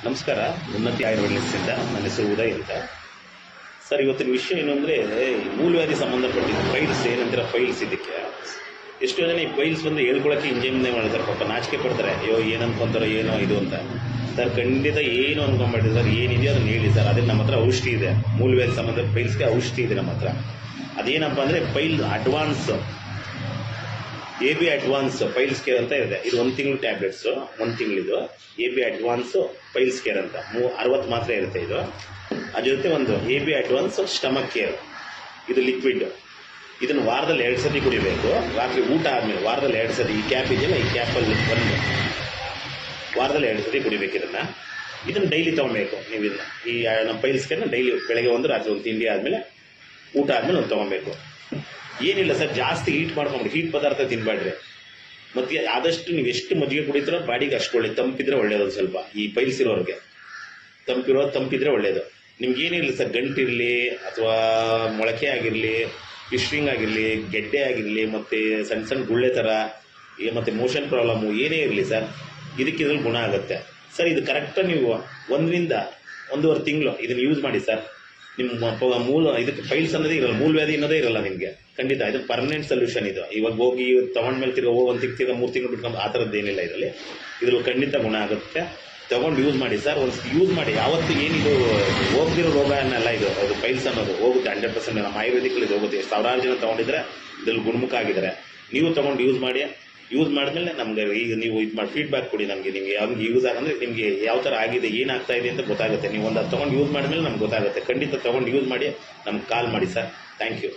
ನಮಸ್ಕಾರ. ಉನ್ನತಿ ಆಯುರ್ವೇದಿಕ್ಸಿಂದ ನನ್ನ ಹೆಸರು ಉದಯ್ ಅಂತ. ಸರ್, ಇವತ್ತಿನ ವಿಷಯ ಏನು ಅಂದರೆ, ಮೂಲವ್ಯಾಧಿ ಸಂಬಂಧಪಟ್ಟಿದ್ದು ಫೈಲ್ಸ್ ಏನಂತೀರ, ಫೈಲ್ಸ್. ಇದಕ್ಕೆ ಎಷ್ಟೋ ಜನ ಈ ಫೈಲ್ಸ್ ಬಂದು ಹೇಳ್ಕೊಳಕ್ಕೆ ಇಂಜೆಕ್ಷನ್ ಮಾಡ್ತಾರೆ, ಪಾಪ ನಾಚಿಕೆ ಪಡ್ತಾರೆ. ಅಯ್ಯೋ ಏನು ಅನ್ಕೊಂತಾರೋ ಏನೋ ಇದು ಅಂತ. ಸರ್, ಖಂಡಿತ ಏನು ಅನ್ಕೊಂಡ್ಬಿಟ್ಟಿದೆ ಸರ್, ಏನಿದೆಯೋ ಅದನ್ನು ಹೇಳಿ ಸರ್. ಅದೇ ನಮ್ಮ ಹತ್ರ ಔಷಧಿ ಇದೆ, ಮೂಲವ್ಯಾಧಿ ಸಂಬಂಧ ಫೈಲ್ಸ್ಗೆ ಔಷಧಿ ಇದೆ ನಮ್ಮ ಹತ್ರ. ಅದೇನಪ್ಪ ಅಂದರೆ file advance, AB advance files care ಅಂತ ಇದೆ. ಇದು 1 ತಿಂಗಳು tablets, 1 ತಿಂಗಳಿದು AB advance files care ಅಂತ 60 ಮಾತ್ರೆ ಇರುತ್ತೆ ಇದು. ಅದ್ರ ಜೊತೆ ಒಂದು AB ಅಡ್ವಾನ್ಸ್ ಸ್ಟಮಕ್ ಕೇರ್, ಇದು ಲಿಕ್ವಿಡ್. ಇದನ್ನು ವಾರದಲ್ಲಿ 2 ಸತಿ ಕುಡಿಬೇಕು. ರಾತ್ರಿ ಊಟ ಆದಮೇಲೆ ವಾರದಲ್ಲಿ 2 ಸತಿ. ಈ ಕ್ಯಾಪ್ ಇದೆಯಲ್ಲ, ಈ ಕ್ಯಾಪಲ್ಲಿ ಒಂದು ವಾರದಲ್ಲಿ 2 ಸತಿ ಕುಡಿಬೇಕು. ಇದನ್ನು ಡೈಲಿ ತೊಗೊಬೇಕು ನೀವು. ಇದನ್ನ ಈ ನಮ್ಮ ಫೈಲ್ಸ್ ಕೇರ್ನ ಡೈಲಿ ಬೆಳಗ್ಗೆ ಒಂದು, ರಾತ್ರಿ ಒಂದು, ತಿಂಡಿ ಆದಮೇಲೆ, ಊಟ ಆದಮೇಲೆ ಒಂದು ತೊಗೊಬೇಕು. ಏನಿಲ್ಲ ಸರ್, ಜಾಸ್ತಿ ಹೀಟ್ ಮಾಡ್ಕೊಂಬಿಡಿ, ಹೀಟ್ ಪದಾರ್ಥ ತಿನ್ಬೇಡ್ರಿ. ಮತ್ತೆ ಆದಷ್ಟು ನೀವು ಎಷ್ಟು ಮಜ್ಜಿಗೆ ಕುಡಿತೀರೋ ಬಾಡಿಗೆ ಅಷ್ಟು ಒಳ್ಳೇದು. ತಂಪಿದ್ರೆ ಒಳ್ಳೇದು. ಸ್ವಲ್ಪ ಈ ಪೈಲ್ಸ್ ಇರೋರಿಗೆ ತಂಪಿದ್ರೆ ಒಳ್ಳೇದು. ನಿಮ್ಗೆ ಏನಿರಲಿ ಸರ್, ಗಂಟಿರಲಿ ಅಥವಾ ಮೊಳಕೆ ಆಗಿರಲಿ, ಫಿಶ್ರಿಂಗ್ ಆಗಿರಲಿ, ಗೆಡ್ಡೆ ಆಗಿರಲಿ, ಮತ್ತು ಸಣ್ಣ ಸಣ್ಣ ಗುಳ್ಳೆ ಥರ, ಮತ್ತು ಮೋಷನ್ ಪ್ರಾಬ್ಲಮ್ಮು ಏನೇ ಇರಲಿ ಸರ್, ಇದಕ್ಕಿದ್ರಲ್ಲಿ ಗುಣ ಆಗುತ್ತೆ ಸರ್. ಇದು ಕರೆಕ್ಟಾಗಿ ನೀವು 1 ರಿಂದ 1.5 ತಿಂಗಳು ಇದನ್ನು ಯೂಸ್ ಮಾಡಿ ಸರ್. ನಿಮ್ಮ ಇದಕ್ಕೆ ಫೈಲ್ಸ್ ಅನ್ನೋದೇ ಇರಲ್ಲ, ಮೂಲವ್ಯಾಧಿ ಅನ್ನೋದೇ ಇರಲ್ಲ ನಿಮಗೆ. ಖಂಡಿತ ಇದು ಪರ್ಮನೆಂಟ್ ಸೊಲ್ಯೂಷನ್. ಇದು ಇವಾಗ ಹೋಗಿ ತೊಗೊಂಡ್ಮೇಲೆ ತಿರ್ಗ 1 ತಿಂಗಳು 3 ತಿಂಗಳು ಬಿಟ್ಕೊಂಡು ಆ ಥರದ್ದು ಏನಿಲ್ಲ ಇದ್ರಲ್ಲಿ ಖಂಡಿತ ಗುಣ ಆಗುತ್ತೆ. ತೊಗೊಂಡು ಯೂಸ್ ಮಾಡಿ ಸರ್. ಒಂದು ಯೂಸ್ ಮಾಡಿ. ಯಾವತ್ತು ಏನಿದು ಹೋಗ್ದಿರೋ ರೋಗ ಅನ್ನಲ್ಲ ಇದು. ಅದು ಫೈಲ್ಸ್ ಅನ್ನೋದು ಹೋಗುತ್ತೆ 100%. ನಮ್ಮ ಆಯುರ್ವೇದಿಕಲ್ಲಿ ಇದು ಹೋಗುತ್ತೆ. ಸಾವಿರಾರು ಜನ ತೊಗೊಂಡಿದ್ರೆ ಇದ್ರಲ್ಲಿ ಗುಣಮುಖ ಆಗಿದ್ದಾರೆ. ನೀವು ತೊಗೊಂಡು ಯೂಸ್ ಮಾಡಿ. ಯೂಸ್ ಮಾಡಿದ್ಮೇಲೆ ನಮಗೆ ಈಗ ನೀವು ಇದು ಮಾಡಿ ಫೀಡ್ಬ್ಯಾಕ್ ಕೊಡಿ ನಮಗೆ. ನಿಮಗೆ ಯಾವ್ದು ಯೂಸ್ ಆಗಂದ್ರೆ ನಿಮಗೆ ಯಾವ ಥರ ಆಗಿದೆ, ಏನಾಗ್ತಾ ಇದೆ ಅಂತ ಗೊತ್ತಾಗುತ್ತೆ. ನೀವು ಒಂದು ತೊಗೊಂಡು ಯೂಸ್ ಮಾಡಿದ್ಮೇಲೆ ನಮ್ಗೆ ಗೊತ್ತಾಗುತ್ತೆ. ಖಂಡಿತ ತೊಗೊಂಡು ಯೂಸ್ ಮಾಡಿ, ನಮ್ಗೆ ಕಾಲ್ ಮಾಡಿ ಸರ್. Thank you.